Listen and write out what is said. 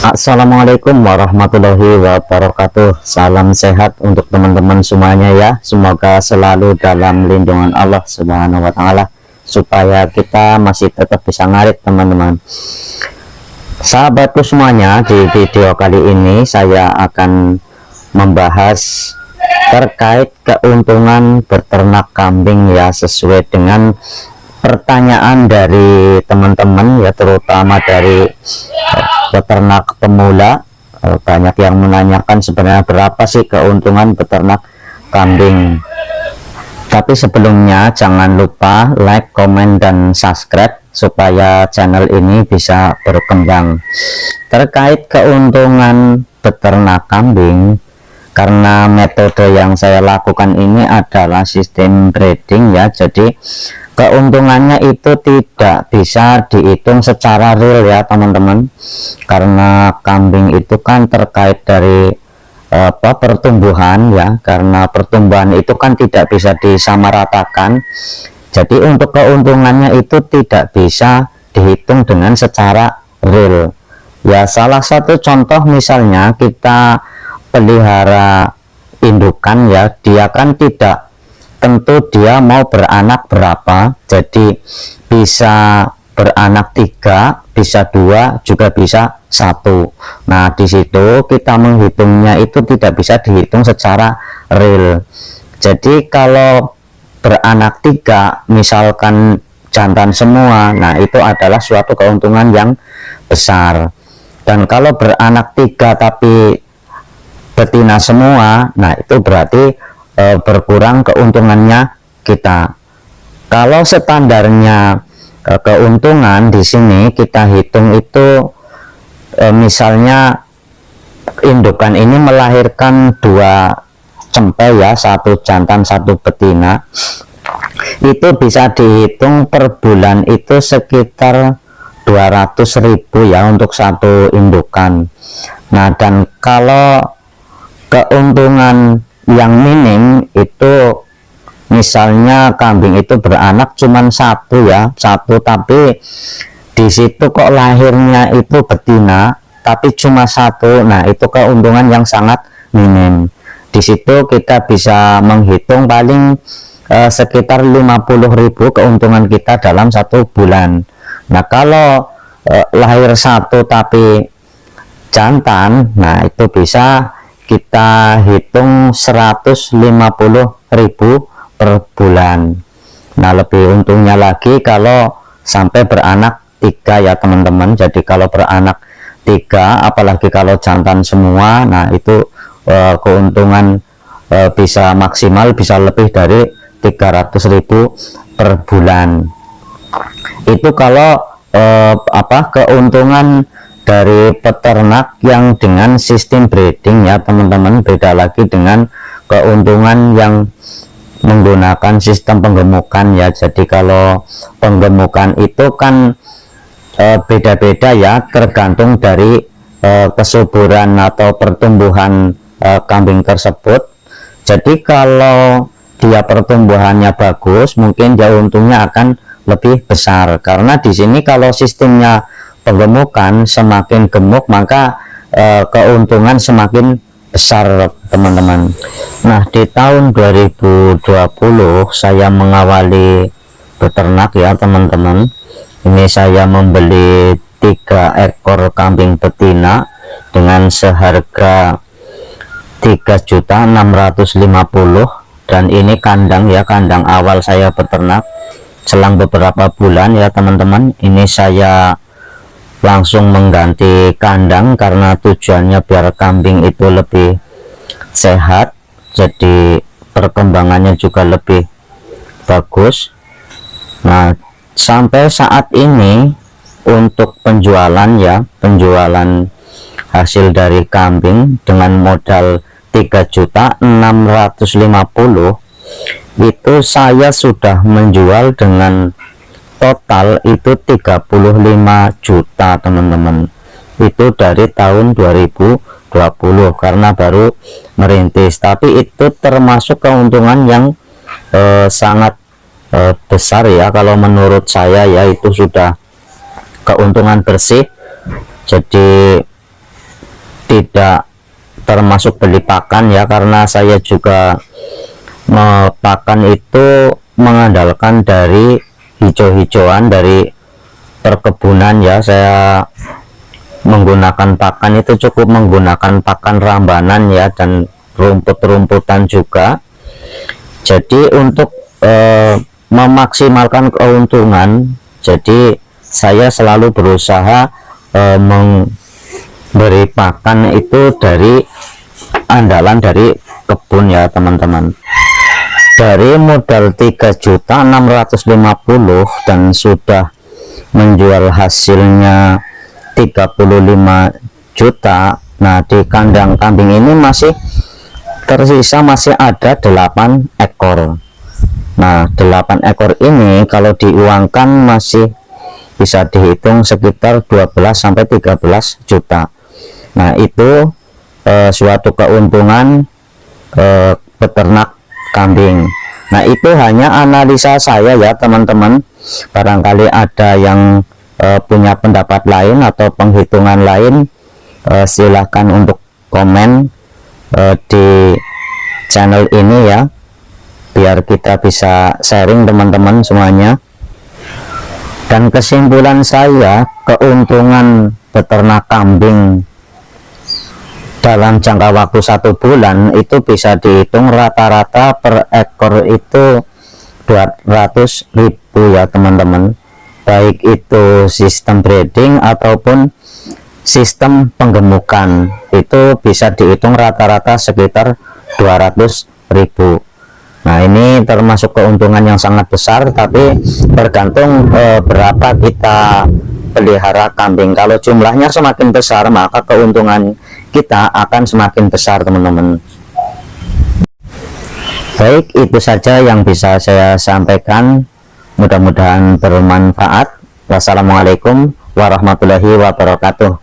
Assalamualaikum warahmatullahi wabarakatuh. Salam sehat untuk teman-teman semuanya ya. Semoga selalu dalam lindungan Allah Subhanahu wa taala, supaya kita masih tetap bisa ngarit teman-teman. Sahabatku semuanya, di video kali ini saya akan membahas terkait keuntungan berternak kambing ya, sesuai dengan pertanyaan dari teman-teman ya, terutama dari peternak pemula. Banyak yang menanyakan sebenarnya berapa sih keuntungan beternak kambing. Tapi sebelumnya jangan lupa like, komen, dan subscribe supaya channel ini bisa berkembang. Terkait keuntungan beternak kambing, karena metode yang saya lakukan ini adalah sistem breeding ya, jadi keuntungannya itu tidak bisa dihitung secara real ya teman-teman, karena kambing itu kan terkait dari pertumbuhan ya, karena pertumbuhan itu kan tidak bisa disamaratakan. Jadi untuk keuntungannya itu tidak bisa dihitung dengan secara real ya. Salah satu contoh misalnya kita pelihara indukan ya, dia kan tidak tentu dia mau beranak berapa, jadi bisa beranak 3, bisa 2, juga bisa 1. Nah di situ kita menghitungnya itu tidak bisa dihitung secara real. Jadi kalau beranak 3 misalkan jantan semua, nah itu adalah suatu keuntungan yang besar. Dan kalau beranak 3 tapi betina semua, nah itu berarti berkurang keuntungannya kita. Kalau standarnya keuntungan di sini kita hitung itu misalnya indukan ini melahirkan 2 cempe ya, 1 jantan 1 betina, itu bisa dihitung per bulan itu sekitar 200.000 ya untuk 1 indukan. Nah dan kalau keuntungan yang minim itu misalnya kambing itu beranak cuman 1 ya, 1, tapi di situ kok lahirnya itu betina tapi cuma 1, nah itu keuntungan yang sangat minim. Di situ kita bisa menghitung paling sekitar 50.000 keuntungan kita dalam 1 bulan. Nah kalau lahir 1 tapi jantan, nah itu bisa kita hitung 150.000 per bulan. Nah lebih untungnya lagi kalau sampai beranak 3 ya teman-teman. Jadi kalau beranak 3 apalagi kalau jantan semua, nah itu keuntungan bisa maksimal bisa lebih dari 300.000 per bulan. Itu kalau keuntungan dari peternak yang dengan sistem breeding ya teman-teman. Beda lagi dengan keuntungan yang menggunakan sistem penggemukan ya. Jadi kalau penggemukan itu kan beda-beda ya, tergantung dari kesuburan atau pertumbuhan kambing tersebut. Jadi kalau dia pertumbuhannya bagus, mungkin dia untungnya akan lebih besar, karena di sini kalau sistemnya penggemukan, semakin gemuk maka keuntungan semakin besar teman-teman. Nah di tahun 2020 saya mengawali beternak ya teman-teman. Ini saya membeli 3 ekor kambing betina dengan seharga 3.650.000, dan ini kandang ya, kandang awal saya beternak. Selang beberapa bulan ya teman-teman, ini saya langsung mengganti kandang karena tujuannya biar kambing itu lebih sehat, jadi perkembangannya juga lebih bagus. Nah sampai saat ini untuk penjualan ya, penjualan hasil dari kambing dengan modal 3.650.000 itu saya sudah menjual dengan total itu 35 juta teman-teman. Itu dari tahun 2020 karena baru merintis, tapi itu termasuk keuntungan yang sangat besar ya kalau menurut saya ya. Itu sudah keuntungan bersih. Jadi tidak termasuk beli pakan ya, karena saya juga pakan itu mengandalkan dari hijau-hijauan dari perkebunan ya. Saya menggunakan pakan itu cukup menggunakan pakan rambanan ya, dan rumput-rumputan juga. Jadi untuk memaksimalkan keuntungan, jadi saya selalu berusaha memberi pakan itu dari andalan dari kebun ya teman-teman. Dari modal 3.650.000 dan sudah menjual hasilnya 35 juta. Nah, di kandang kambing ini masih tersisa, masih ada 8 ekor. Nah, 8 ekor ini kalau diuangkan masih bisa dihitung sekitar 12 sampai 13 juta. Nah, itu suatu keuntungan peternak kambing. Nah, itu hanya analisa saya ya teman-teman. Barangkali ada yang punya pendapat lain atau penghitungan lain, silahkan untuk komen di channel ini ya, biar kita bisa sharing teman-teman semuanya. Dan kesimpulan saya, keuntungan peternak kambing dalam jangka waktu 1 bulan itu bisa dihitung rata-rata per ekor itu 200.000 ya teman-teman, baik itu sistem breeding ataupun sistem penggemukan, itu bisa dihitung rata-rata sekitar 200.000. Nah, ini termasuk keuntungan yang sangat besar, tapi tergantung berapa kita pelihara kambing. Kalau jumlahnya semakin besar, maka keuntungan kita akan semakin besar teman-teman. Baik, itu saja yang bisa saya sampaikan, mudah-mudahan bermanfaat. Wassalamualaikum warahmatullahi wabarakatuh.